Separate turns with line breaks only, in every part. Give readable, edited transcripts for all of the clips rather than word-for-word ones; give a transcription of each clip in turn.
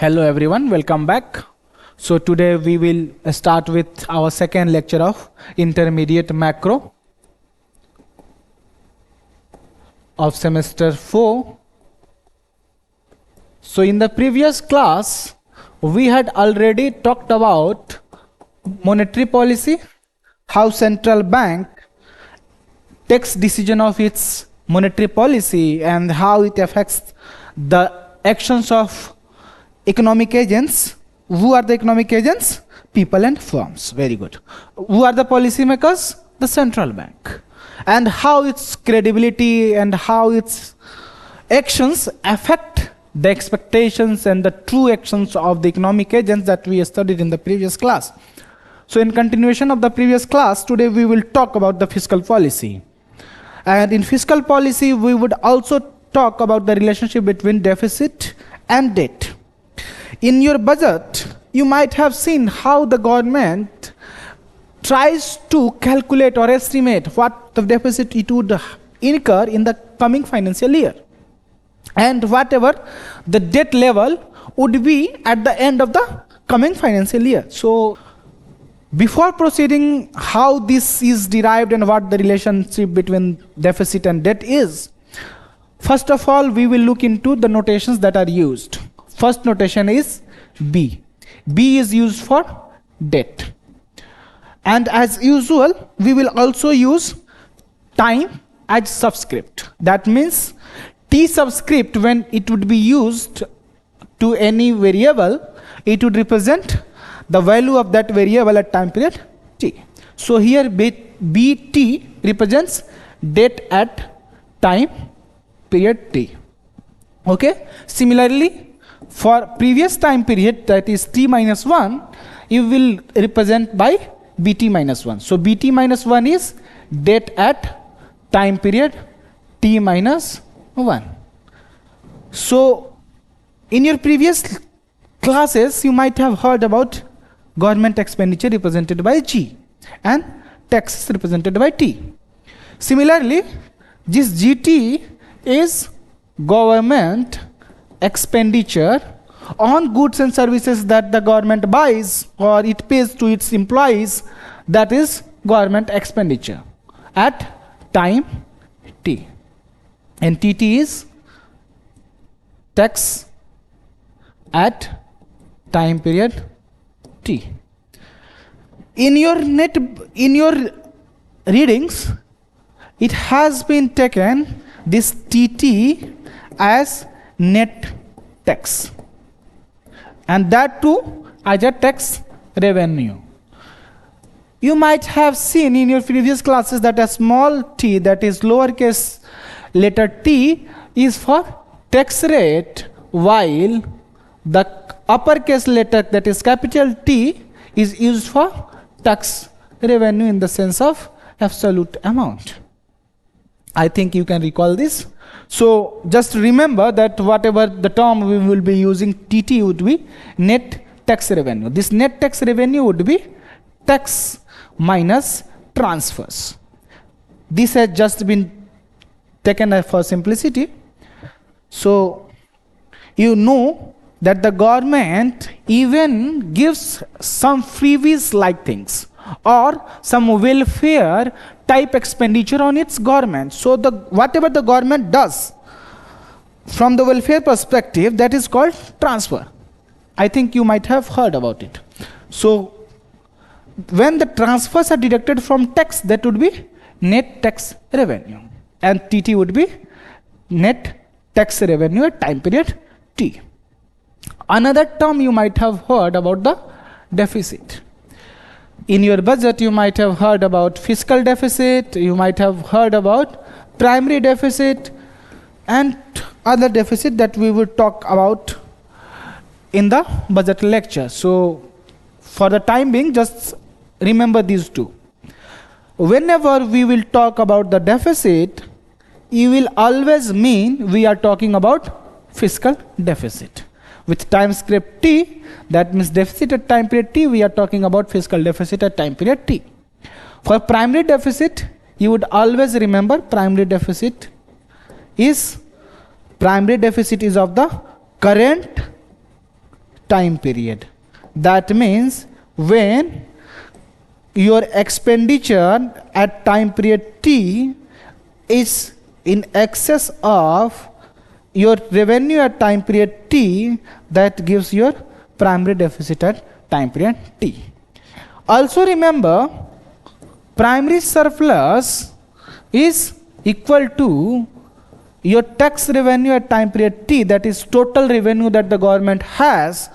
Hello everyone, welcome back. So today we will start with our second lecture of intermediate macro of semester 4. So in the previous class we had already talked about monetary policy, how central bank takes decision of its monetary policy and how it affects the actions of economic agents. Who are the economic agents? People and firms. Very good. Who are the policy makers? The central bank. And how its credibility and how its actions affect the expectations and the true actions of the economic agents that we studied in the previous class. So in continuation of the previous class, today we will talk about the fiscal policy. And in fiscal policy, we would also talk about the relationship between deficit and debt. In your budget, you might have seen how the government tries to calculate or estimate what the deficit it would incur in the coming financial year, and whatever the debt level would be at the end of the coming financial year. So before proceeding how this is derived and what the relationship between deficit and debt is, first of all we will look into the notations that are used. First notation is B. B is used for debt. And as usual, we will also use time as subscript. That means T subscript, when it would be used to any variable, it would represent the value of that variable at time period T. So here BT represents debt at time period T. Okay. Similarly, for previous time period, that is T minus 1, you will represent by BT minus 1. So BT minus 1 is debt at time period T minus 1. So in your previous classes, you might have heard about government expenditure represented by G and taxes represented by T. Similarly, this GT is government expenditure on goods and services that the government buys or it pays to its employees, that is government expenditure at time T. And TT is tax at time period T. In your readings, it has been taken this TT as net tax, and that too as a tax revenue. You might have seen in your previous classes that a small t, that is lowercase letter t, is for tax rate, while the uppercase letter, that is capital T, is used for tax revenue in the sense of absolute amount. I think you can recall this. So just remember that whatever the term we will be using, TT would be net tax revenue. This net tax revenue would be tax minus transfers. This has just been taken for simplicity. So you know that the government even gives some freebies like things or some welfare type expenditure on its government. So whatever the government does from the welfare perspective, that is called transfer. I think you might have heard about it. So when the transfers are deducted from tax, that would be net tax revenue, and TT would be net tax revenue at time period T. Another term you might have heard about the deficit. In your budget, you might have heard about fiscal deficit, you might have heard about primary deficit, and other deficit that we will talk about in the budget lecture. So for the time being, just remember these two. Whenever we will talk about the deficit, you will always mean we are talking about fiscal deficit. With time script T, that means deficit at time period T, we are talking about fiscal deficit at time period T. For primary deficit, you would always remember primary deficit is of the current time period. That means when your expenditure at time period T is in excess of your revenue at time period T, that gives your primary deficit at time period T. Also remember, primary surplus is equal to your tax revenue at time period T, that is total revenue that the government has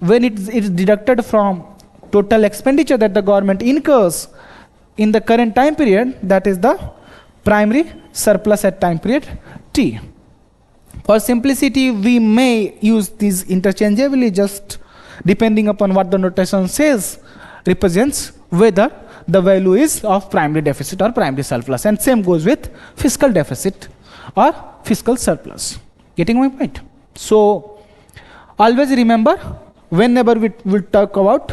when it is deducted from total expenditure that the government incurs in the current time period, that is the primary surplus at time period T. For simplicity, we may use these interchangeably, just depending upon what the notation says represents whether the value is of primary deficit or primary surplus, and same goes with fiscal deficit or fiscal surplus. Getting my point? So always remember, whenever we will talk about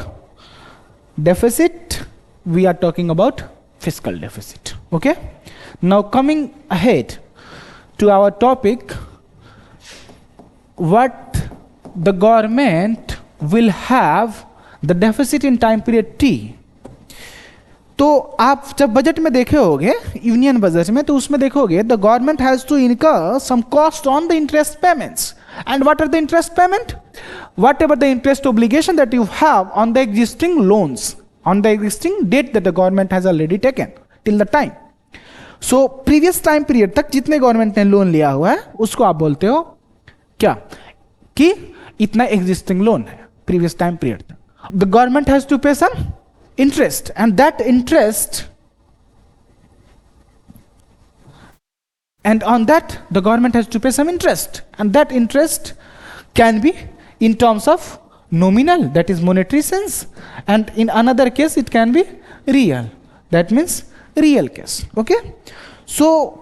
deficit, we are talking about fiscal deficit. Okay? Now coming ahead to our topic, what the government will have the deficit in time period T. तो आप जब budget में देखे होंगे, union budget में, तो उसमें देखोगे the government has to incur some cost on the interest payments. And what are the interest payment? Whatever the interest obligation that you have on the existing loans, on the existing debt that the government has already taken till the time. So previous time period तक जितने government ने loan लिया हुआ है उसको आप बोलते हो क्या, कि इतना existing loan है previous time period. The government has to pay some interest, and that interest, and on that the government has to pay some interest, and that interest can be in terms of nominal, that is monetary sense, and in another case it can be real, that means real case. Okay, so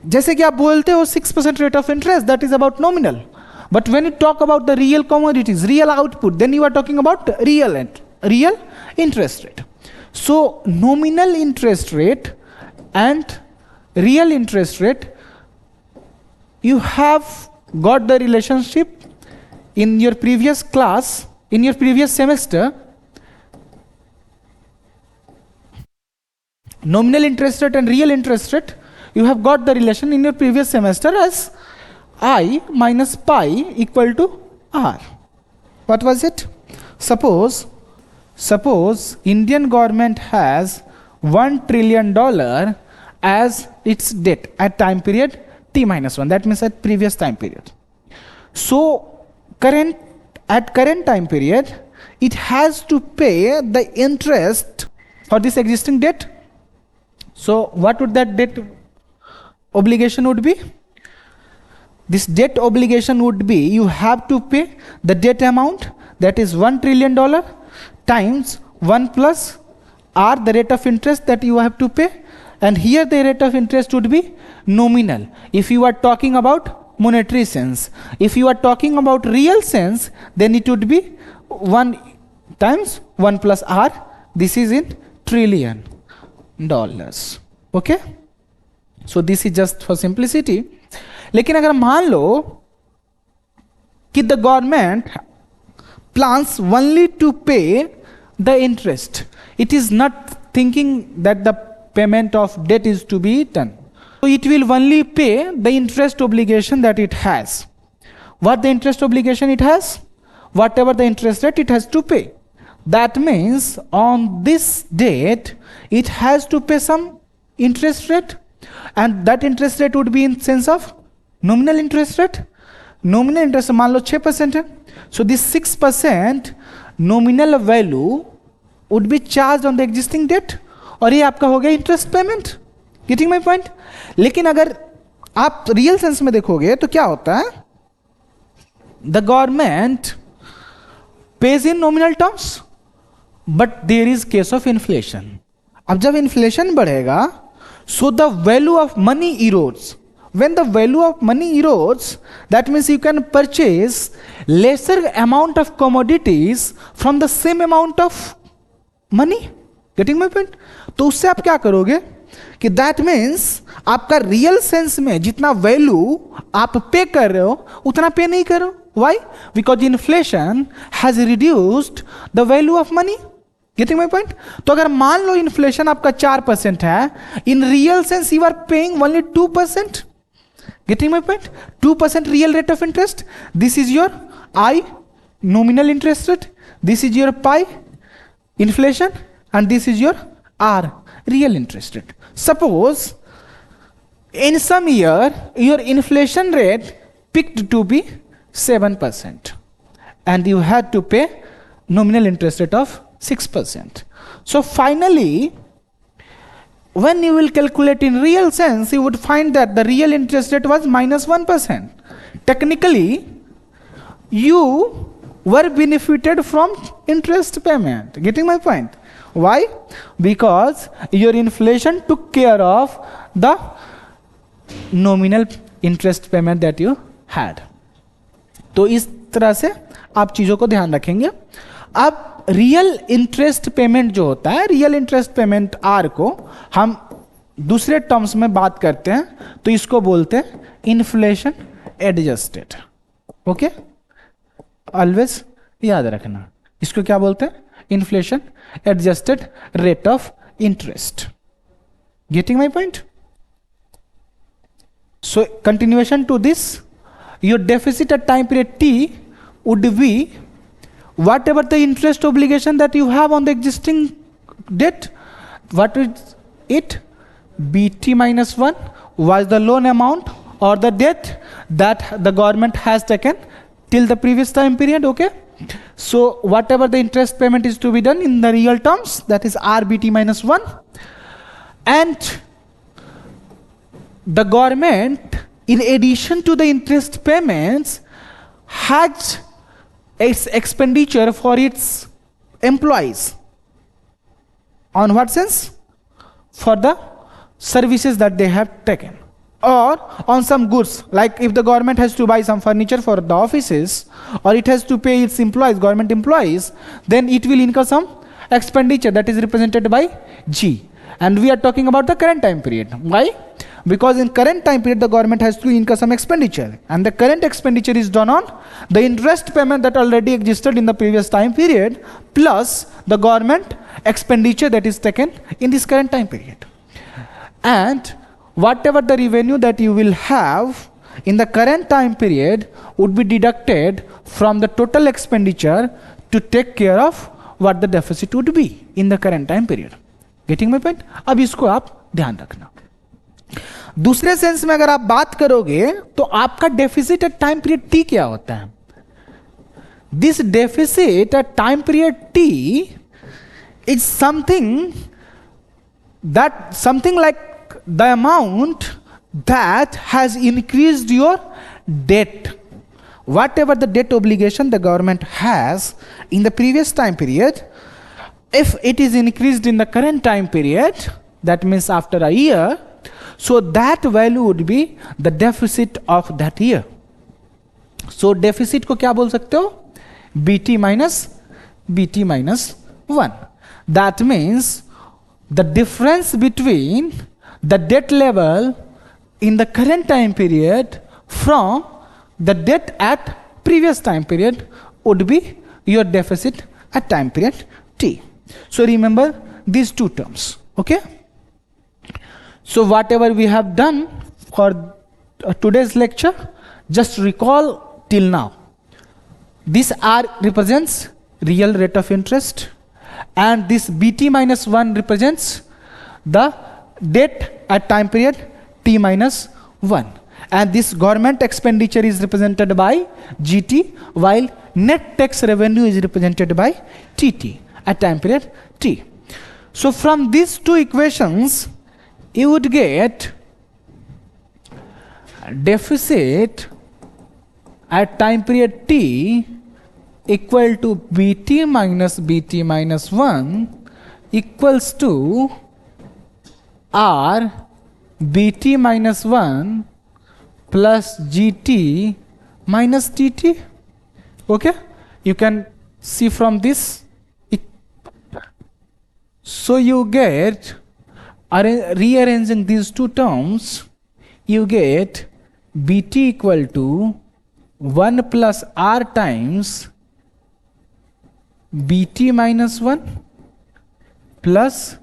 जैसे कि आप बोलते हो 6% rate of interest, that is about nominal, but when you talk about the real commodities, real output, then you are talking about real interest rate. So nominal interest rate and real interest rate, you have got the relationship in your previous class, in your previous semester. Nominal interest rate and real interest rate, you have got the relation in your previous semester as I minus pi equal to R. What was it? Suppose Indian government has $1 trillion as its debt at time period T minus 1, that means at previous time period. So at current time period, it has to pay the interest for this existing debt. So what would that debt obligation would be? This debt obligation would be, you have to pay the debt amount, that is $1 trillion times 1 plus R, the rate of interest that you have to pay, and here the rate of interest would be nominal if you are talking about monetary sense. If you are talking about real sense, then it would be 1 times 1 plus R. This is in trillion dollars. Okay, so this is just for simplicity. लेकिन अगर मान लो कि the government plans only to pay the interest, it is not thinking that the payment of debt is to be done, so it will only pay the interest obligation that it has. What the interest obligation it has? Whatever the interest rate it has to pay. That means on this debt it has to pay some interest rate, and that interest rate would be in sense of nominal interest rate. Nominal interest मान लो 6% है, so this 6% nominal value would be charged on the existing debt, और ये आपका हो गया interest payment. Getting my point? लेकिन अगर आप real sense में देखोगे तो क्या होता है? The government pays in nominal terms, but there is case of inflation. अब जब inflation बढ़ेगा, so the value of money erodes. When the value of money erodes, that means you can purchase lesser amount of commodities from the same amount of money. Getting my point? तो उससे आप क्या करोगे कि that means आपका real sense में जितना value आप पे कर रहे हो उतना पे नहीं करो, Why? Because inflation has reduced the value of money. Getting my point? तो अगर मान लो इन्फ्लेशन आपका 4% है, in real sense you are paying only 2%. Getting my point? 2% real rate of interest. This is your I, nominal interest rate. This is your pi, inflation, and this is your R, real interest rate. Suppose in some year your inflation rate picked to be 7% and you had to pay nominal interest rate of 6%. So finally, when you will calculate in real sense, you would find that the real interest rate was -1%. Technically, you were benefited from interest payment. Getting my point? Why? Because your inflation took care of the nominal interest payment that you had. तो इस तरह से आप चीजों को ध्यान रखेंगे. अब रियल इंटरेस्ट पेमेंट जो होता है, रियल इंटरेस्ट पेमेंट आर को हम दूसरे टर्म्स में बात करते हैं तो इसको बोलते हैं इन्फ्लेशन एडजस्टेड. ओके, ऑलवेज याद रखना, इसको क्या बोलते हैं? Inflation adjusted rate of interest. Getting my point? So continuation to this, your deficit at time period t would be whatever the interest obligation that you have on the existing debt. What is it? Bt minus 1 was the loan amount or the debt that the government has taken till the previous time period. Okay, so whatever the interest payment is to be done in the real terms, that is RBT minus 1, and the government, in addition to the interest payments, has its expenditure for its employees. On what sense? For the services that they have taken, or on some goods, like if the government has to buy some furniture for the offices, or it has to pay its employees, government employees, then it will incur some expenditure that is represented by G. And we are talking about the current time period. Why? Because in current time period the government has to incur some expenditure, and the current expenditure is done on the interest payment that already existed in the previous time period plus the government expenditure that is taken in this current time period. And whatever the revenue that you will have in the current time period would be deducted from the total expenditure to take care of what the deficit would be in the current time period. Getting my point? अब इसको आप ध्यान रखना. दूसरे sense में अगर आप बात करोगे तो आपका deficit at time period T क्या होता है? This deficit at time period T is something like the amount that has increased your debt. Whatever the debt obligation the government has in the previous time period, if it is increased in the current time period, that means after a year, so that value would be the deficit of that year. So deficit को क्या बोल सकते हो? BT minus 1. That means the difference between the debt level in the current time period from the debt at previous time period would be your deficit at time period t. So remember these two terms. Okay, so whatever we have done for today's lecture, just recall till now. This R represents real rate of interest, and this BT minus 1 represents the debt at time period t minus 1. And this government expenditure is represented by GT, while net tax revenue is represented by TT at time period T. So from these two equations, you would get deficit at time period T equal to BT minus 1 equals to R BT minus 1 plus GT minus TT. Okay, you can see from this. So you get, rearranging these two terms, you get BT equal to 1 plus r times bt minus 1 plus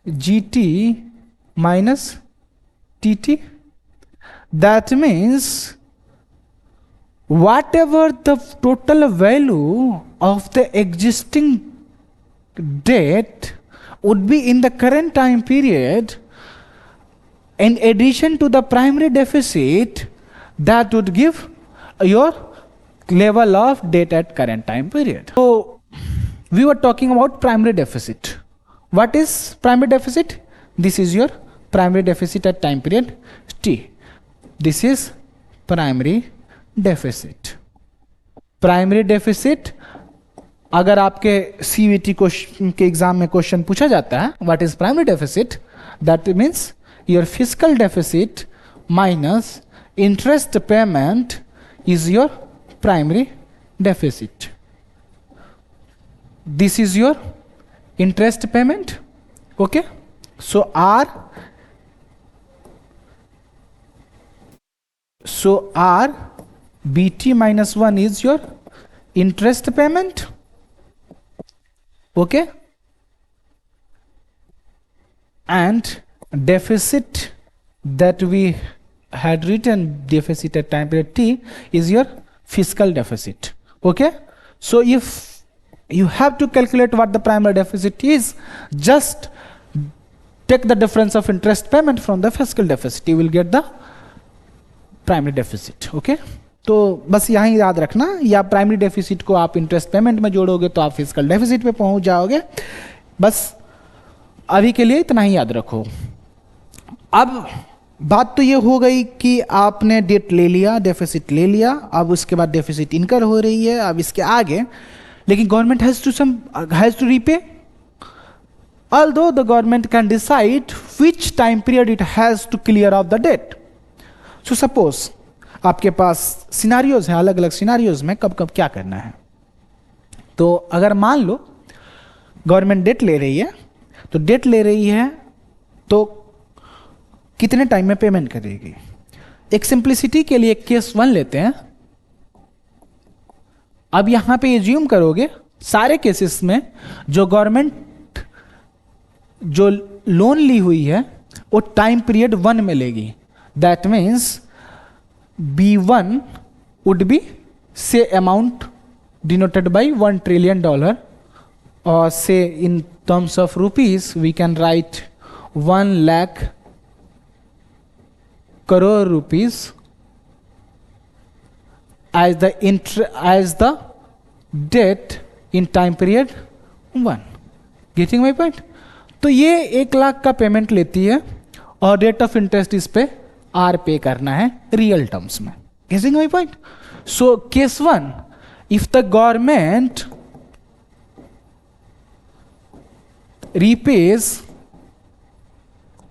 gt minus tt. That means whatever the total value of the existing debt would be in the current time period, in addition to the primary deficit, that would give your level of debt at current time period. So we were talking about primary deficit. What is primary deficit? This is your primary deficit at time period t. This is primary deficit. Primary deficit, अगर आपके CVT के exam में question पूछा जाता है, what is primary deficit? That means your fiscal deficit minus interest payment is your primary deficit. This is your interest payment. Okay, so R bt minus 1 is your interest payment. Okay, and deficit that we had written, deficit at time period t, is your fiscal deficit. Okay, so if you have to calculate what the primary deficit is, just take the difference of interest payment from the fiscal deficit, you will get the primary deficit. Okay, तो बस यहाँ ही याद रखना, या primary deficit को आप interest payment में जोड़ोगे तो आप फिजिकल डेफिसिट पे पहुंच जाओगे. बस अभी के लिए इतना ही याद रखो. अब बात तो ये हो गई कि आपने डेट ले लिया, डेफिसिट ले लिया, अब उसके बाद डेफिसिट इनकर हो रही है. अब इसके आगे लेकिन government has to repay, although the government can decide which time period it has to clear off the debt. So suppose आपके पास सिनारियोज हैं, अलग अलग सिनारियोज में कब कब क्या करना है. तो अगर मान लो गवर्नमेंट डेट ले रही है, तो डेट ले रही है तो कितने टाइम में पेमेंट करेगी. एक सिंप्लिसिटी के लिए केस 1 लेते हैं. अब यहां पे एज्यूम करोगे सारे केसेस में जो गवर्नमेंट जो लोन ली हुई है वो टाइम पीरियड 1 में लेगी. That means B1 would be, say, amount denoted by $1 trillion, or say in terms of rupees we can write 1 lakh crore rupees as the debt in time period 1. Getting my point? तो ये 1 लाख का payment लेती है और rate of interest इस पे are पे करना है रियल टर्म्स में. Getting my point? So case 1, if the government repays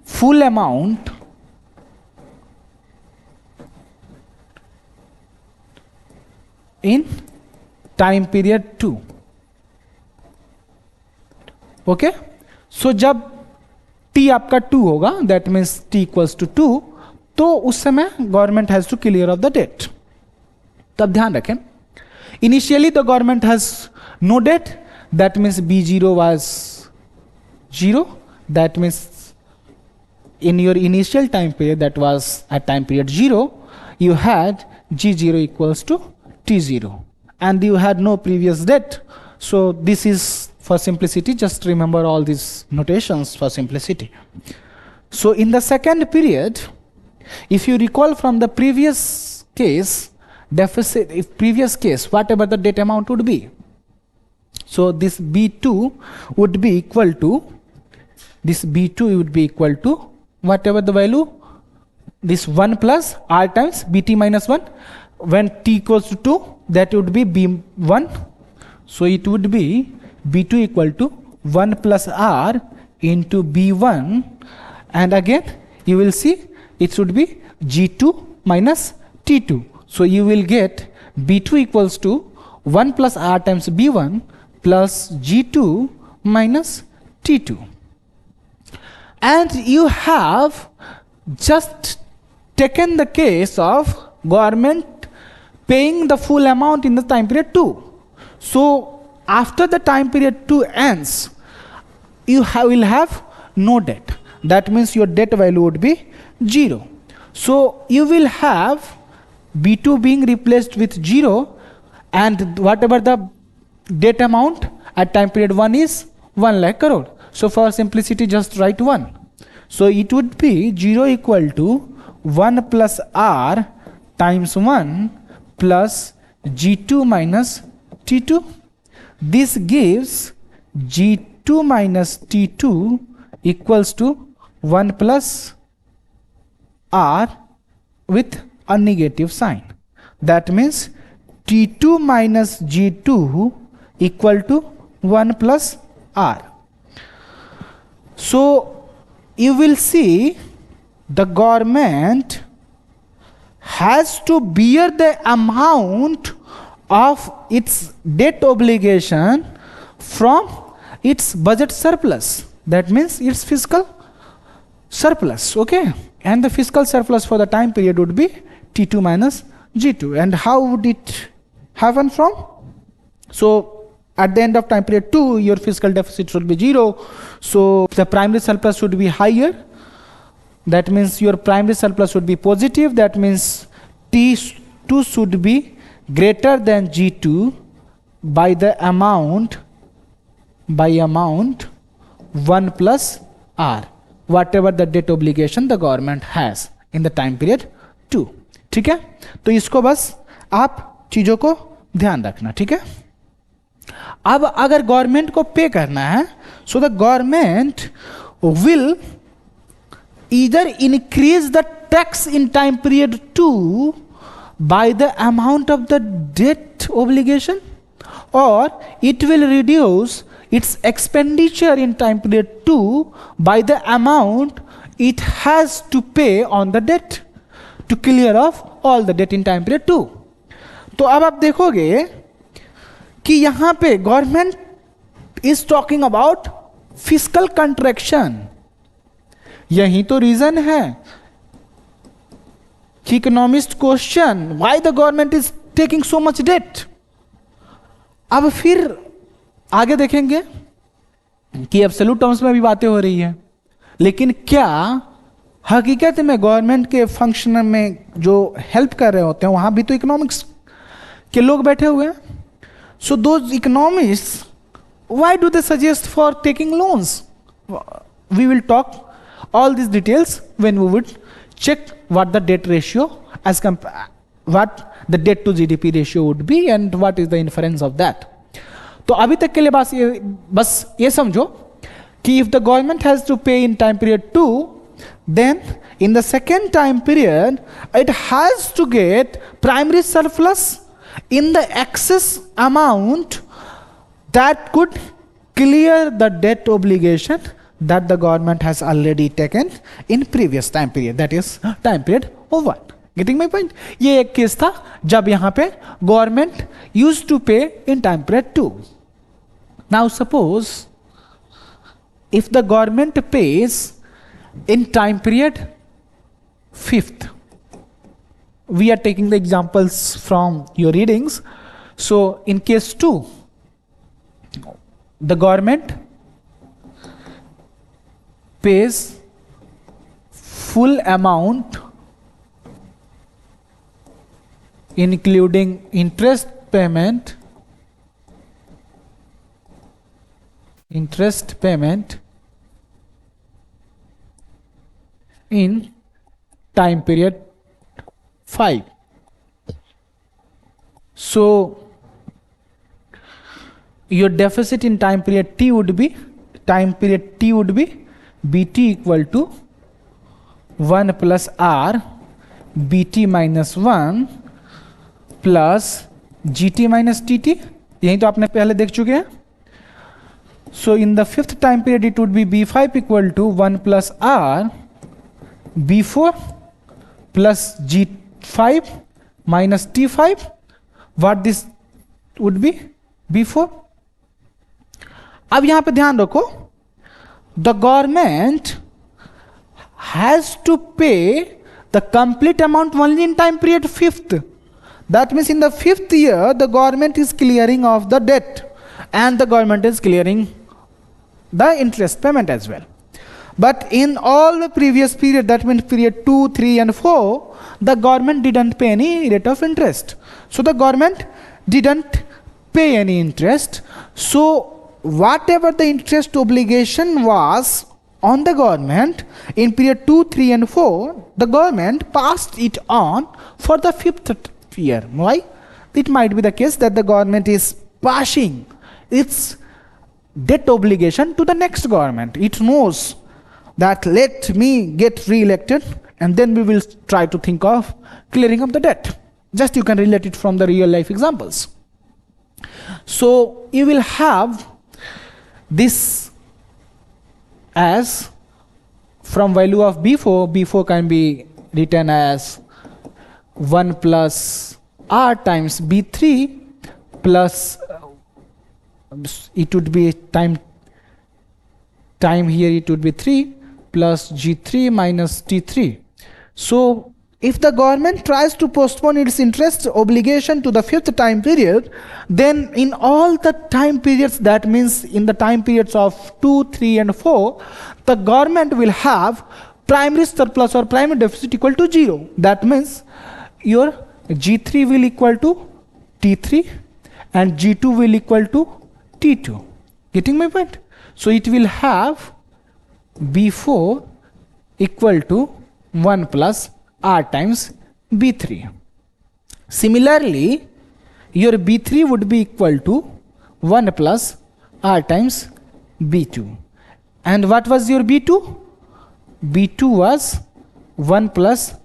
full amount in time period 2. Okay, so जब t आपका 2 होगा, that means t equals to 2, तो उस समय government has to clear off the debt. तब ध्यान रखें, initially the government has no debt, that means B0 was 0, that means in your initial time period, that was at time period 0, you had G0 equals to T0 and you had no previous debt. So this is for simplicity, just remember all these notations for simplicity. So in the second period, if you recall from the previous case, deficit, if previous case, whatever the debt amount would be, so this B2 would be equal to, this B2 would be equal to whatever the value, this 1 plus r times bt minus 1, when t equals to 2, that would be B1. So it would be B2 equal to 1 plus r into B1, and again you will see it should be G2 minus T2. So you will get B2 equals to 1 plus r times B1 plus G2 minus T2. And you have just taken the case of government paying the full amount in the time period 2. So after the time period 2 ends, you will have no debt. That means your debt value would be 0. So you will have B2 being replaced with 0, and whatever the debt amount at time period 1 is 1 lakh crore. So for simplicity, just write 1. So it would be 0 equal to 1 plus R times 1 plus G2 minus T2. This gives G2 minus T2 equals to 1 plus R with a negative sign. That means T2 minus G2 equal to 1 plus R. So you will see the government has to bear the amount of its debt obligation from its budget surplus. That means its fiscal surplus. Okay, and the fiscal surplus for the time period would be T2 minus G2. And how would it happen from? So at the end of time period 2, your fiscal deficit should be 0. So the primary surplus should be higher. That means your primary surplus should be positive. That means T2 should be greater than G2 by the amount 1 plus R, whatever the debt obligation the government has in the time period 2. ठीक है, तो इसको बस आप चीजों को ध्यान रखना. ठीक है, अब अगर गवर्नमेंट को पे करना है, so the government will either increase the tax in time period 2 by the amount of the debt obligation, or it will reduce its expenditure in time period 2 by the amount it has to pay on the debt to clear off all the debt in time period 2. तो अब आप देखोगे कि यहां पे government is talking about fiscal contraction. यही तो reason है कि economist question why the government is taking so much debt. अब फिर आगे देखेंगे कि एब्सोल्यूट टर्म्स में भी बातें हो रही है, लेकिन क्या हकीकत में गवर्नमेंट के फंक्शन में जो हेल्प कर रहे होते हैं वहां भी तो इकोनॉमिक्स के लोग बैठे हुए हैं. So those economist why do they suggest for taking loans? We will talk all these details when we would check what the debt ratio what the debt to GDP ratio would be and what is the inference of that. तो अभी तक के लिए बस ये समझो कि if the government has to pay in time period 2, then in the second time period it has to get primary surplus in the excess amount that could clear the debt obligation that the government has already taken in previous time period, that is time period 1. Getting my point? ये एक case था जब यहाँ पे government used to pay in time period 2. Now suppose if the government pays in time period 5th, we are taking the examples from your readings. So in case 2, the government pays full amount including interest payment in time period 5. So your deficit in time period T would be BT equal to 1 plus R BT minus 1 plus GT minus TT. यही तो आपने पहले देख चुके हैं. So in the 5th time period it would be B5 equal to 1 plus R B4 plus G5 minus T5. What this would be? B4. अब यहां पे ध्यान रखो, the government has to pay the complete amount only in time period 5th. That means in the 5th year, the government is clearing of the debt and the government is clearing the interest payment as well. But in all the previous period, that means period 2, 3 and 4, the government didn't pay any rate of interest. So the government didn't pay any interest. So whatever the interest obligation was on the government in period 2, 3 and 4, the government passed it on for the 5th year. Why? It might be the case that the government is passing its debt obligation to the next government. It knows that let me get re-elected and then we will try to think of clearing up the debt. Just you can relate it from the real life examples. So you will have this as from value of B4 can be written as 1 plus R times B3 plus it would be time here it would be 3 plus G3 minus T3. So if the government tries to postpone its interest obligation to the 5th time period, then in all the time periods, that means in the time periods of 2, 3 and 4, the government will have primary surplus or primary deficit equal to 0. That means your G3 will equal to T3 and G2 will equal to T2. Getting my point? So it will have B4 equal to 1 plus R times B3. Similarly, your B3 would be equal to 1 plus R times B2. And what was your B2? B2 was 1 plus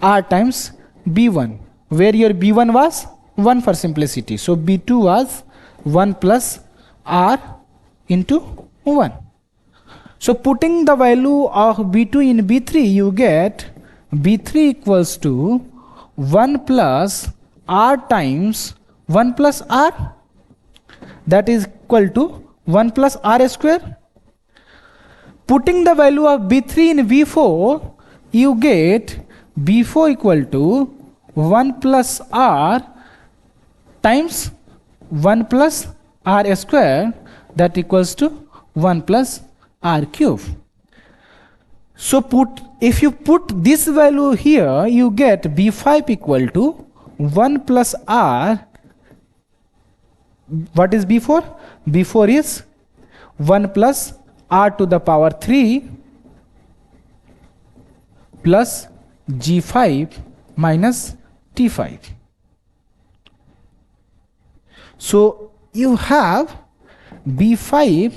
R times B1, where your B1 was 1 for simplicity. So B2 was 1 plus R into 1. So putting the value of B2 in B3, you get B3 equals to 1 plus R times 1 plus R, that is equal to 1 plus R square. Putting the value of B3 in B4, you get B4 equal to 1 plus R times 1 plus R square, that equals to 1 plus R cube. So if you put this value here, you get B5 equal to 1 plus R. What is B4? B4 is 1 plus R to the power 3 plus G5 minus T5. So you have B5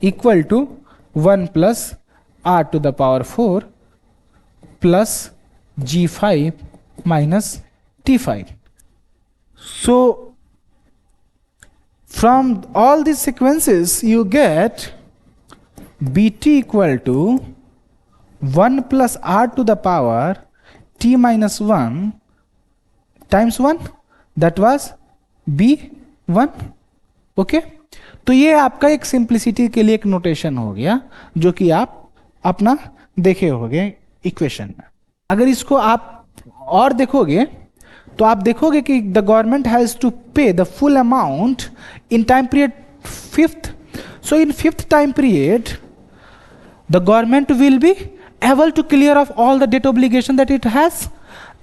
equal to 1 plus R to the power 4 plus G5 minus T5. So from all these sequences you get Bt equal to 1 plus R to the power T minus 1 times 1, that was B1. Okay तो ये आपका एक simplicity के लिए एक notation हो गया जो कि आप अपना देखे होंगे इक्वेशन में. अगर इसको आप और देखोगे तो आप देखोगे कि the government has to pay the full amount in time period 5th. So in 5th time period the government will be able to clear off all the debt obligation that it has.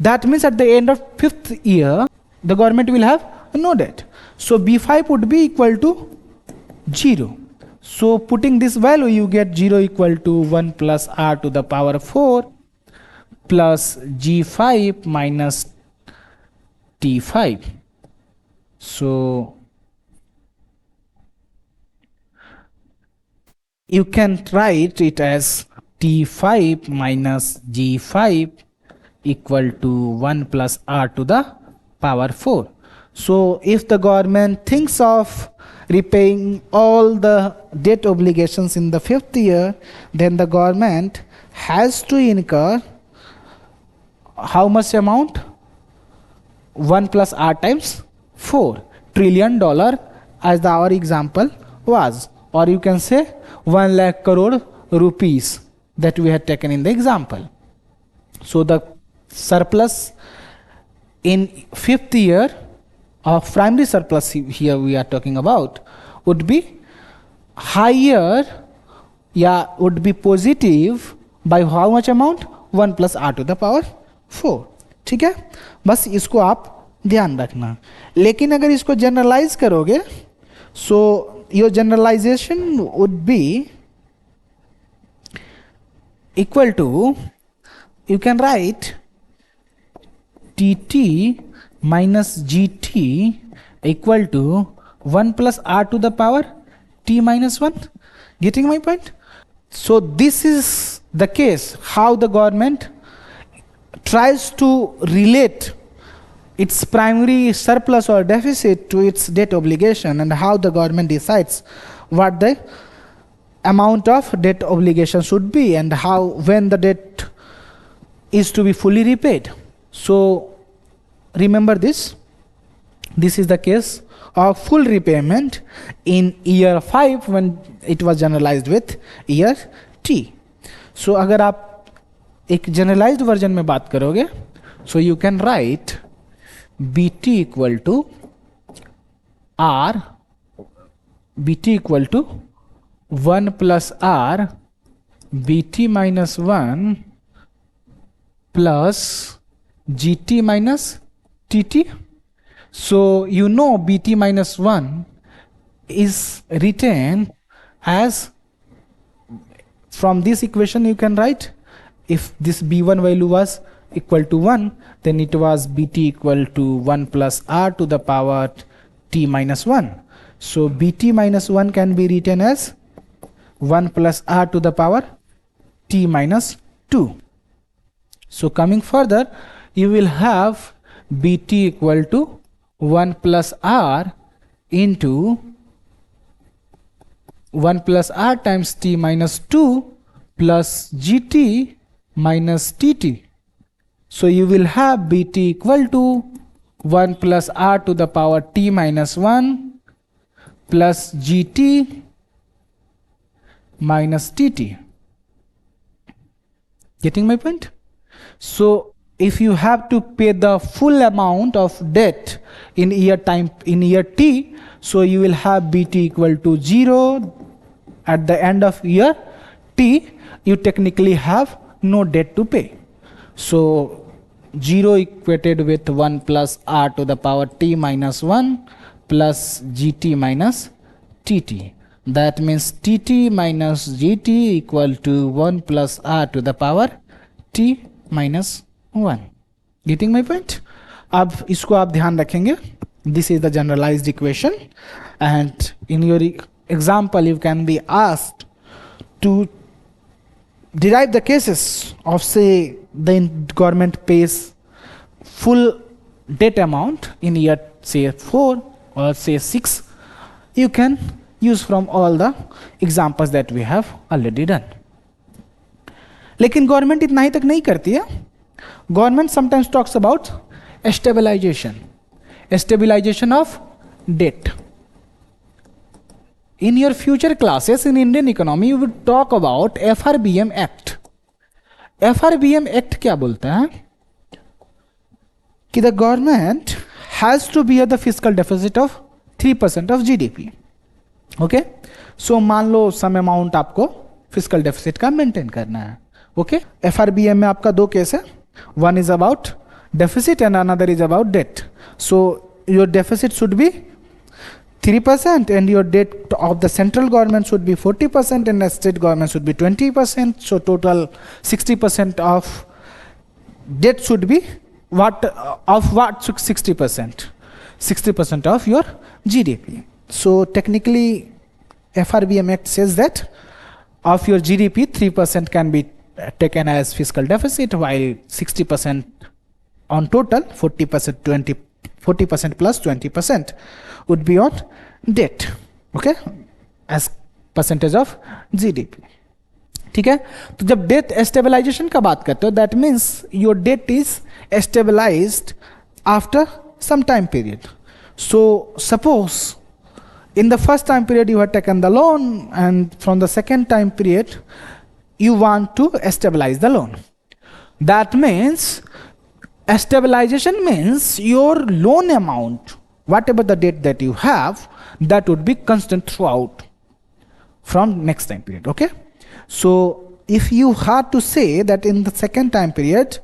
That means at the end of 5th year the government will have no debt. So B5 would be equal to 0. So putting this value you get 0 equal to 1 plus R to the power 4 plus G5 minus T5. So you can write it as T5 minus G5 equal to 1 plus R to the power 4. So if the government thinks of repaying all the debt obligations in the 5th year, then the government has to incur how much amount? 1 plus R times 4 trillion dollar as our example was, or you can say 1 lakh crore rupees that we had taken in the example. So the surplus in 5th year of primary surplus, here we are talking about, would be higher, would be positive by how much amount? 1 plus r to the power 4. ठीक है, बस इसको आप ध्यान रखना. लेकिन अगर इसको जनरलाइज करोगे, so your generalisation would be equal to, you can write tt minus gt equal to 1 plus r to the power t minus 1. Getting my point? So this is the case how the government tries to relate its primary surplus or deficit to its debt obligation, and how the government decides what the amount of debt obligation should be, and how, when the debt is to be fully repaid. So remember this. This is the case of full repayment in year 5 when it was generalized with year t. So अगर आप एक generalized version में बात करोगे, so you can write bt equal to r, bt equal to 1 plus r bt minus 1 plus gt minus tt. So you know bt minus 1 is written as, from this equation you can write, if this b1 value was equal to 1, then it was bt equal to 1 plus r to the power t minus 1. So bt minus 1 can be written as 1 plus r to the power t minus 2. So coming further, you will have bt equal to 1 plus r into 1 plus r times t minus 2 plus gt minus tt. So you will have bt equal to 1 plus r to the power t minus 1 plus gt minus tt. Getting my point? So if you have to pay the full amount of debt in year t, so you will have bt equal to 0 at the end of year t. You technically have no debt to pay. So 0 equated with 1 plus r to the power t minus 1 plus gt minus tt. That means tt minus gt equal to 1 plus r to the power t minus 1. Getting my point? अब इसको आप ध्यान रखेंगे. This is the generalized equation, and in your example you can be asked to derive the cases of, say, the government pays full debt amount in year, say, 4 or say 6. You can use from all the examples that we have already done. लेकिन government इतना ही तक नहीं करती है. Government sometimes talks about stabilization of debt. In your future classes in Indian economy, you will talk about FRBM Act. FRBM Act क्या बोलता है कि the government has to bear the fiscal deficit of 3% of GDP. Okay? So मान लो some amount आपको fiscal deficit का maintain करना है. Okay? FRBM में आपका दो केस है. One is about deficit and another is about debt. So your deficit should be 3% and your debt of the central government should be 40% and the state government should be 20%. So total 60% of debt should be what 60%? 60% of your GDP. So technically FRBM Act says that of your GDP 3% can be taken as fiscal deficit, while 60% on total 40% plus 20% would be on debt. Okay, as percentage of GDP. ठीक है. तो जब date stabilization का बात करते हो, that means your debt is stabilised after some time period. So suppose in the first time period you have taken the loan, and from the second time period you want to stabilize the loan. That means Stabilization means your loan amount, whatever the debt that you have, that would be constant throughout from next time period. Okay, so if you had to say that in the second time period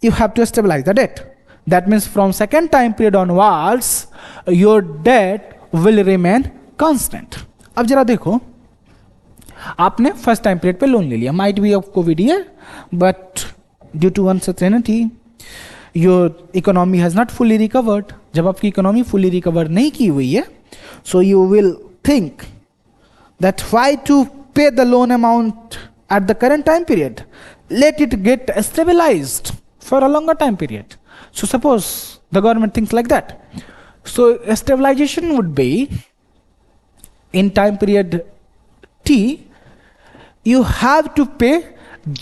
you have to stabilize the debt, that means from second time period onwards your debt will remain constant. अब जरा देखो, आपने first time period पे loan ले लिया, might be of covid year, but due to uncertainty your economy has not fully recovered. जब आपकी economy fully recover नहीं की हुई है, so you will think that why to pay the loan amount at the current time period, let it get stabilised for a longer time period. So suppose the government thinks like that. So stabilization would be in time period T, you have to pay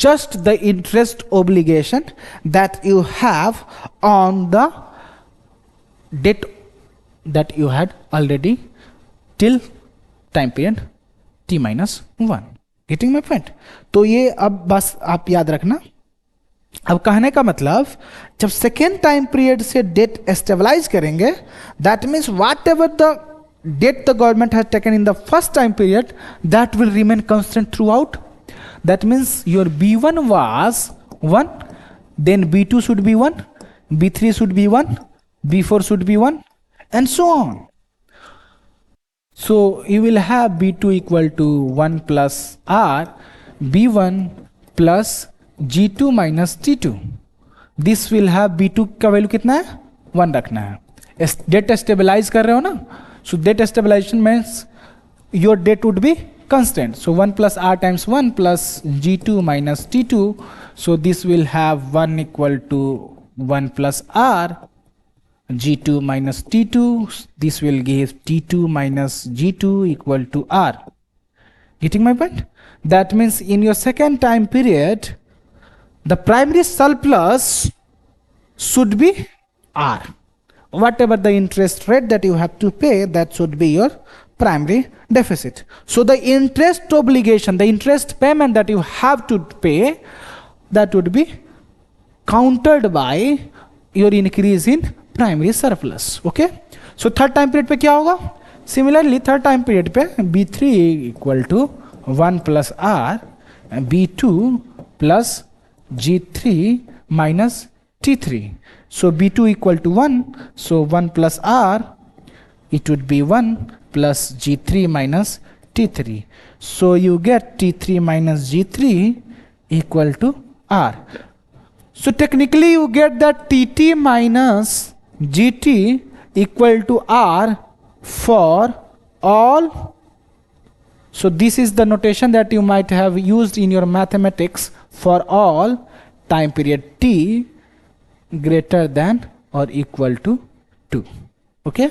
just the interest obligation that you have on the debt that you had already till time period T minus 1. Getting my point? तो ये अब बस आप याद रखना. अब कहने का मतलब, जब सेकेंड टाइम पीरियड से डेट स्टेबलाइज करेंगे, that means whatever the debt the government has taken in the first time period, that will remain constant throughout. That means your B1 was 1, then B2 should be 1, B3 should be 1, B4 should be 1, and so on. So you will have B2 equal to 1 plus R, B1 plus G2 minus T2. This will have B2 का value कितना है, 1 रखना है. Date stabilise कर रहे हो ना, so debt stabilisation means your debt would be constant. So 1 plus R times 1 plus G2 minus T2. So this will have 1 equal to 1 plus R, G2 minus T2. This will give T2 minus G2 equal to R. Getting my point? That means in your second time period, the primary surplus should be R. Whatever the interest rate that you have to pay, that should be your primary deficit. So the interest obligation, the interest payment that you have to pay, that would be countered by your increase in primary surplus. Okay, so third time period पे क्या होगा? Similarly third time period पे B3 equal to 1 plus R, B2 plus G3 minus T3. So B2 equal to 1, so 1 plus R, it would be 1 plus G3 minus T3. So you get T3 minus G3 equal to R. So technically you get that TT minus GT equal to R for all. So this is the notation that you might have used in your mathematics for all time period T greater than or equal to 2. Okay,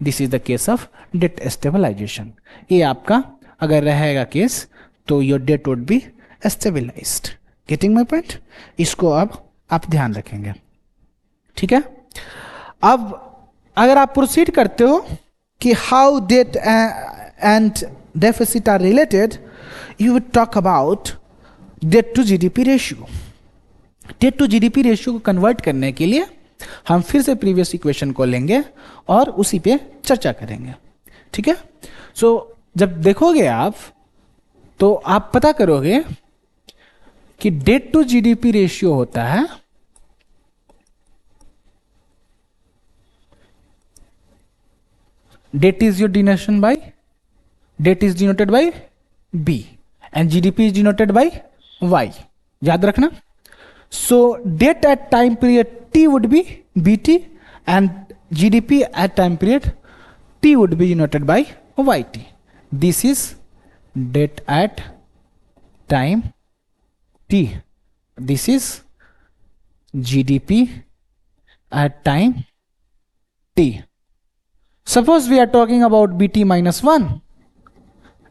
this is the case of debt stabilization. ये आपका अगर रहेगा case तो your debt would be stabilized. Getting my point? इसको अब आप ध्यान रखेंगे, ठीक है. अब अगर आप प्रोसीड करते हो कि how debt and deficit are related, you will talk about debt to GDP ratio. Debt to GDP ratio को कन्वर्ट करने के लिए हम फिर से प्रीवियस इक्वेशन को लेंगे और उसी पे चर्चा करेंगे, ठीक है. सो जब देखोगे आप तो आप पता करोगे कि डेट टू जीडीपी रेशियो होता है debt is your denotation by, debt is denoted by B and GDP is denoted by Y. याद रखना. So debt at time period T would be BT and GDP at time period T would be denoted by YT. This is debt at time T. This is GDP at time T. Suppose we are talking about BT minus 1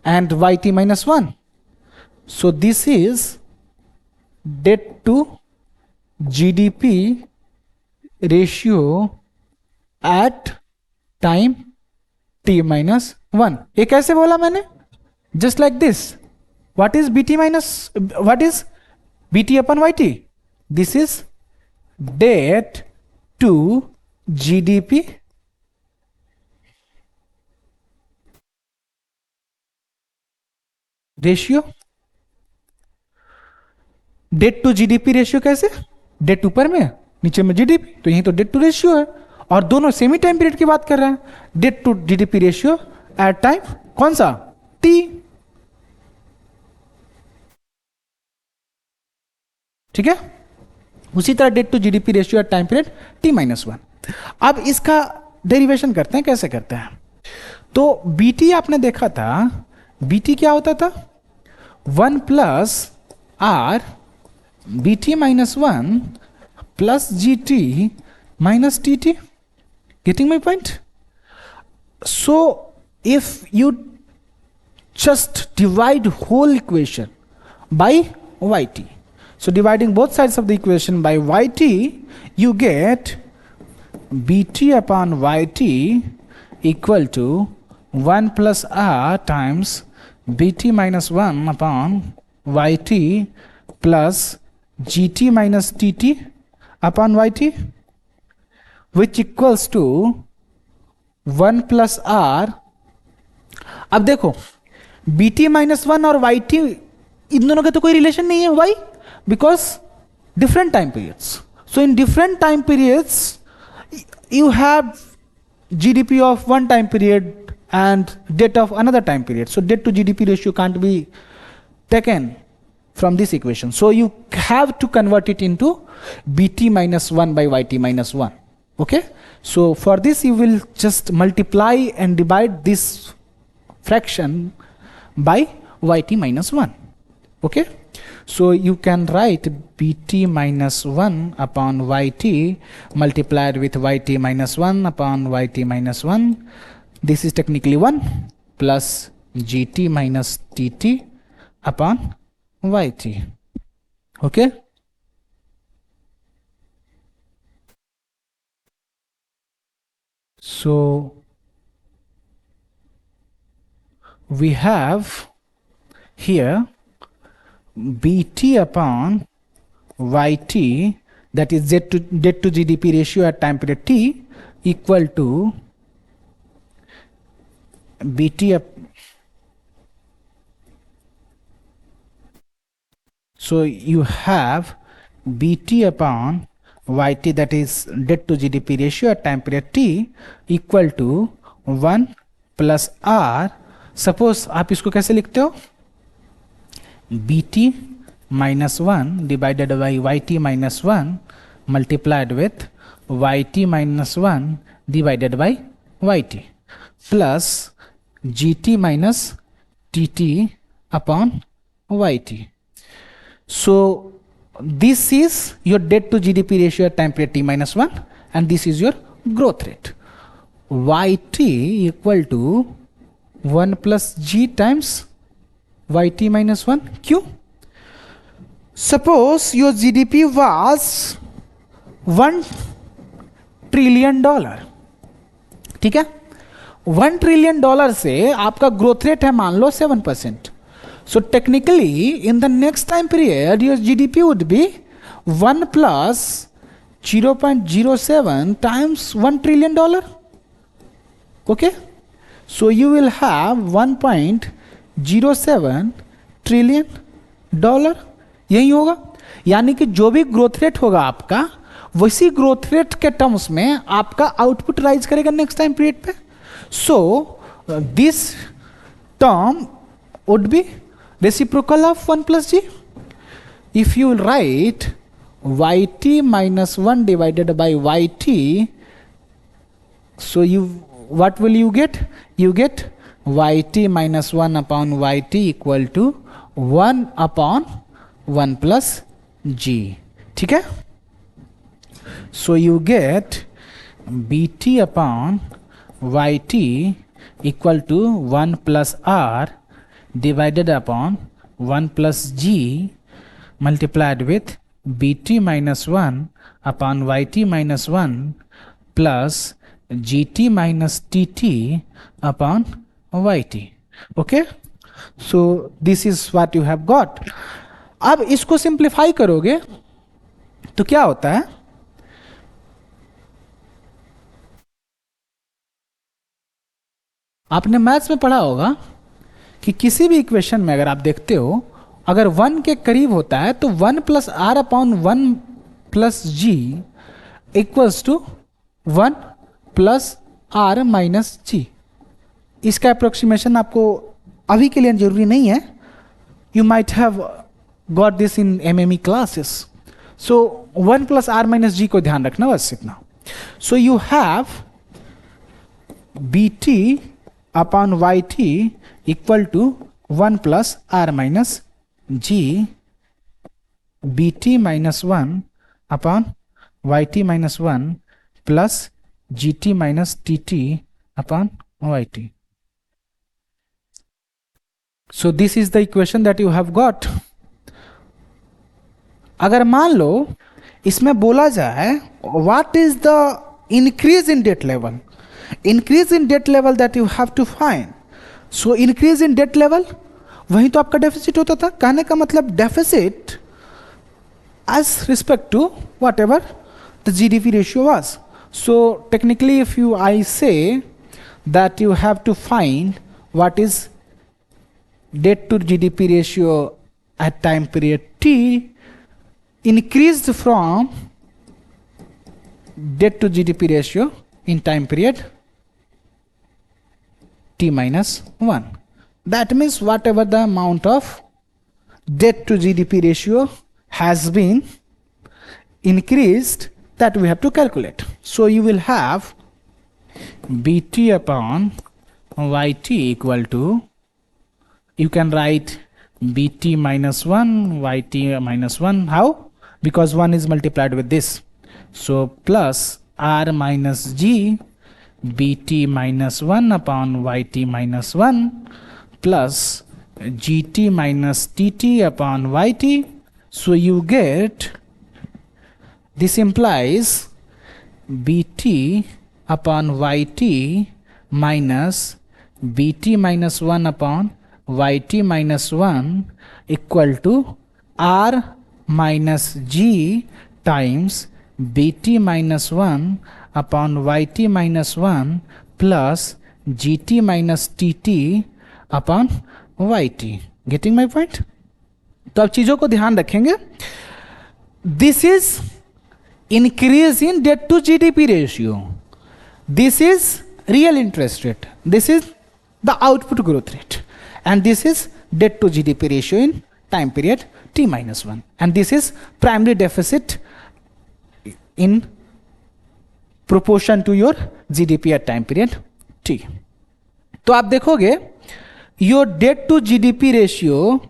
and YT minus 1. So this is debt to GDP ratio at time T minus 1. ये कैसे बोला मैंने? Just like this. What is BT minus, what is BT upon YT? This is debt to GDP ratio. Debt to GDP ratio कैसे? डेट ऊपर में, नीचे में जीडीपी, तो यही तो डेट टू रेशियो है, और दोनों सेमी टाइम पीरियड की बात कर रहे हैं। Debt to GDP ratio at time कौन सा? टी। ठीक है, उसी तरह debt to GDP ratio at time period T-1। अब इसका डेरिवेशन करते हैं, कैसे करते हैं? तो बीटी आपने देखा था, बीटी क्या होता था? 1 plus R BT-1 plus GT minus TT. Getting my point? So if you just divide whole equation by YT, so dividing both sides of the equation by YT, you get BT upon YT equal to 1 plus R times BT minus 1 upon YT plus GT minus TT upon YT, which equals to 1 plus R। अब देखो BT minus 1 और YT इन दोनों के तो कोई relation नहीं है। Why? Because different time periods. So in different time periods you have GDP of one time period and debt of another time period. So debt to GDP ratio can't be taken from this equation. So you have to convert it into BT minus 1 by YT minus 1. Okay? So for this you will just multiply and divide this fraction by YT minus 1. Okay? So you can write BT minus 1 upon YT multiplied with YT minus 1 upon YT minus 1. This is technically 1 plus GT minus TT upon YT. Okay? So we have here BT upon YT, that is debt to GDP ratio at time period T, equal to BT up. So you have BT upon YT, that is debt to GDP ratio at time period T, equal to 1 plus R. Suppose आप इसको कैसे लिखते हो? BT minus 1 divided by YT minus 1 multiplied with YT minus 1 divided by YT plus GT minus TT upon YT. So this is your debt to GDP ratio at time period T-1, and this is your growth rate. YT equal to 1 plus G times YT minus 1 Q. Suppose your GDP was $1 trillion. ठीक है, $1 trillion से आपका growth rate है मान लो 7%. So technically in the next time period your GDP would be 1 plus 0.07 times $1 trillion. Okay, so you will have 1.07 trillion dollar. यही होगा, यानी कि जो भी ग्रोथ रेट होगा आपका, वैसी ग्रोथ रेट के टर्म्स में आपका आउटपुट राइज करेगा नेक्स्ट टाइम पीरियड पे. So this term would be reciprocal of 1 plus g. If you write yt minus 1 divided by yt, so what will you get? You get yt minus 1 upon yt equal to 1 upon 1 plus g. ठीक है, so you get bt upon yt equal to 1 plus r divided upon 1 plus g multiplied with bt minus 1 upon yt minus 1 plus gt minus tt upon yt. Okay, so this is what you have got. अब इसको simplify करोगे तो क्या होता है? आपने maths में पढ़ा होगा कि किसी भी इक्वेशन में अगर आप देखते हो, अगर 1 के करीब होता है तो 1 plus R upon 1 plus G equals to 1 plus R minus G. इसका अप्रोक्सीमेशन आपको अभी के लिए जरूरी नहीं है, you might have got this in MME classes. So 1 plus R minus G को ध्यान रखना, बस इतना। So you have B T upon Y T equal to 1 plus R minus G, B T minus 1 upon Y T minus 1 plus ji T minus T T upon Y T. So this is the equation that you have got. अगर मान लो इसमें बोला जाए what is the increase in debt level, increase in debt level that you have to find. So increase in debt level वही तो आपका deficit होता था। कहने का मतलब deficit as respect to whatever the GDP ratio was. So technically if I say that you have to find what is debt to GDP ratio at time period t increased from debt to GDP ratio in time period t minus 1. That means whatever the amount of debt to GDP ratio has been increased, that we have to calculate. So you will have bt upon yt equal to, you can write bt minus 1 yt minus 1. How? Because 1 is multiplied with this. So plus r minus g bt minus 1 upon yt minus 1 plus gt minus tt upon yt. So you get, this implies bt upon yt minus bt minus 1 upon yt minus 1 equal to r minus g times bt minus 1 upon yt minus 1 plus gt minus tt upon yt. Getting my point? तो अब चीजों को ध्यान रखेंगे. This is increase in debt to GDP ratio. This is real interest rate. This is the output growth rate. And this is debt to GDP ratio in time period t minus 1. And this is primary deficit in proportion to your GDP at time period t. तो आप देखोगे your debt to GDP ratio,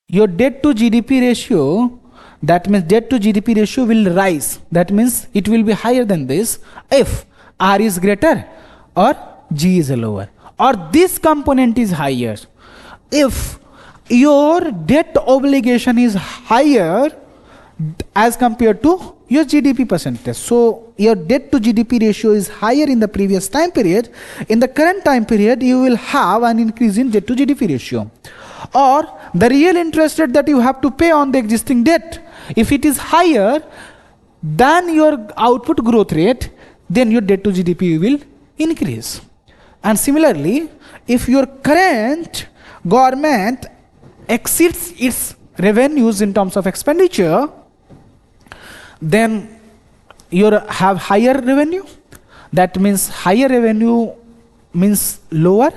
your debt to GDP ratio, that means debt to GDP ratio will rise. That means it will be higher than this if R is greater or G is lower, or this component is higher. If your debt obligation is higher as compared to your GDP percentage, so your debt to GDP ratio is higher in the previous time period, in the current time period you will have an increase in debt to GDP ratio. Or the real interest rate that you have to pay on the existing debt, if it is higher than your output growth rate, then your debt to GDP will increase. And similarly, if your current government exceeds its revenues in terms of expenditure, then you have higher revenue. That means higher revenue means lower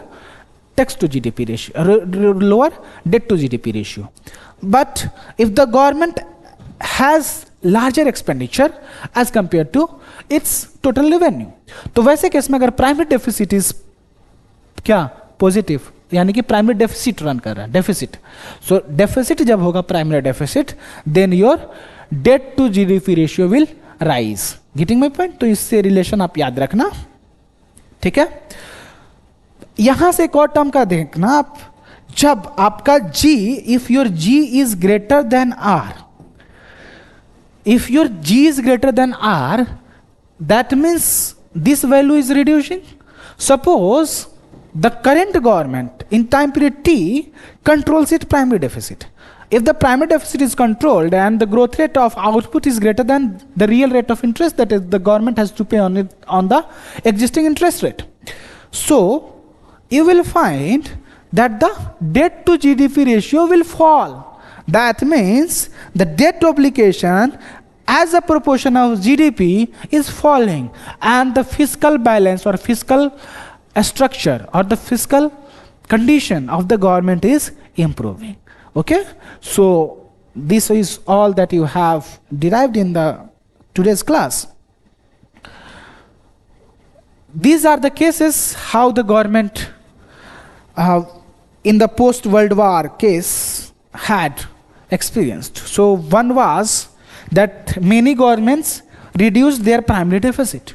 tax to GDP ratio, lower debt to GDP ratio. But if the government has larger expenditure as compared to its total revenue, तो वैसे case में अगर primary deficit is क्या positive, यानी कि primary deficit run कर रहा है, डेफिसिट, सो डेफिसिट जब होगा primary deficit, then your debt to GDP ratio will rise. Getting my point? तो इससे रिलेशन आप याद रखना, ठीक है. यहां से एक और टर्म का देखना आप, जब आपका G, if your G is greater than R, if your G is greater than R, that means this value is reducing. Suppose the current government in time period T controls its primary deficit. if the primary deficit is controlled and the growth rate of output is greater than the real rate of interest that is the government has to pay on it on the existing interest rate. So you will find that the debt to GDP ratio will fall. That means the debt obligation as a proportion of GDP is falling, and the fiscal balance or fiscal structure or the fiscal condition of the government is improving. Okay, so this is all that you have derived in the today's class. These are the cases how the government in the post World War case had experienced. So one was that many governments reduced their primary deficit,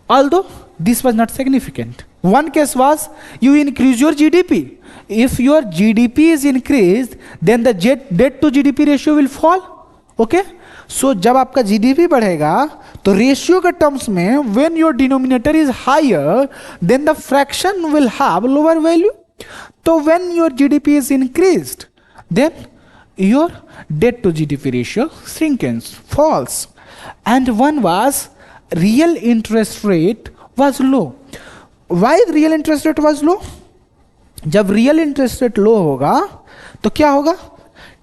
although this was not significant. One case was you increase your GDP. If your GDP is increased, then the debt to GDP ratio will fall. Okay? So जब आपका GDP बढ़ेगा तो ratio के terms में when your denominator is higher, then the fraction will have lower value. So when your GDP is increased, then your debt to GDP ratio shrinkens, falls. And one was real interest rate was low. Why real interest rate was low? जब real interest rate लो होगा तो क्या होगा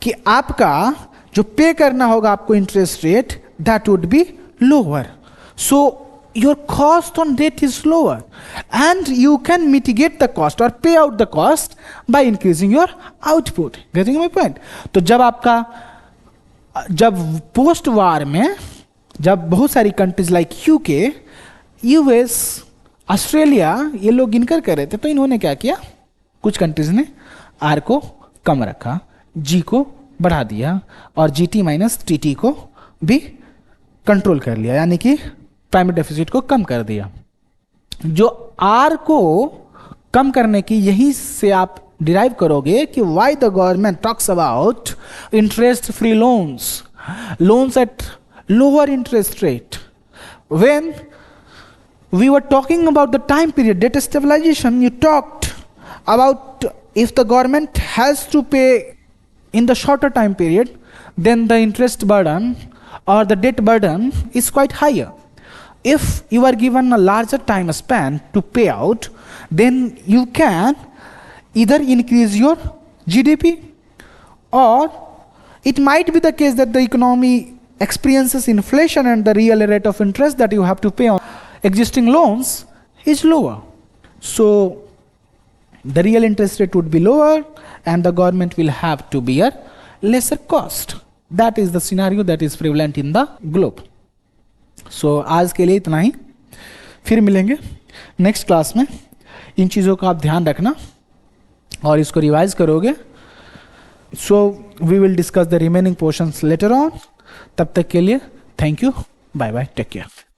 कि आपका जो पे करना होगा आपको interest rate that would be lower. So your cost on debt is lower and you can mitigate the cost or pay out the cost by increasing your output. Getting my point? तो जब post वार में जब बहुत सारी countries like UK, US, Australia ये लोग इनकर कर रहे थे, तो इन्होंने क्या किया, कुछ कंट्रीज ने आर को कम रखा, जी को बढ़ा दिया और जीटी माइनस टीटी को भी कंट्रोल कर लिया, यानी कि प्राइमरी डेफिसिट को कम कर दिया. जो आर को कम करने की यहीं से आप डिराइव करोगे कि why the government talks about interest free loans, loans at lower interest rate. When we were talking about the time period debt stabilization, you talked about if the government has to pay in the shorter time period, then the interest burden or the debt burden is quite higher. If you are given a larger time span to pay out, then you can either increase your GDP, or it might be the case that the economy experiences inflation and the real rate of interest that you have to pay on existing loans is lower. So the real interest rate would be lower and the government will have to bear lesser cost. That is the scenario that is prevalent in the globe. So आज के लिए इतना ही, फिर मिलेंगे next class में. इन चीज़ों का आप ध्यान रखना और इसको रिवाइज करोगे. So we will discuss the remaining portions later on. तब तक के लिए thank you, bye bye, take care.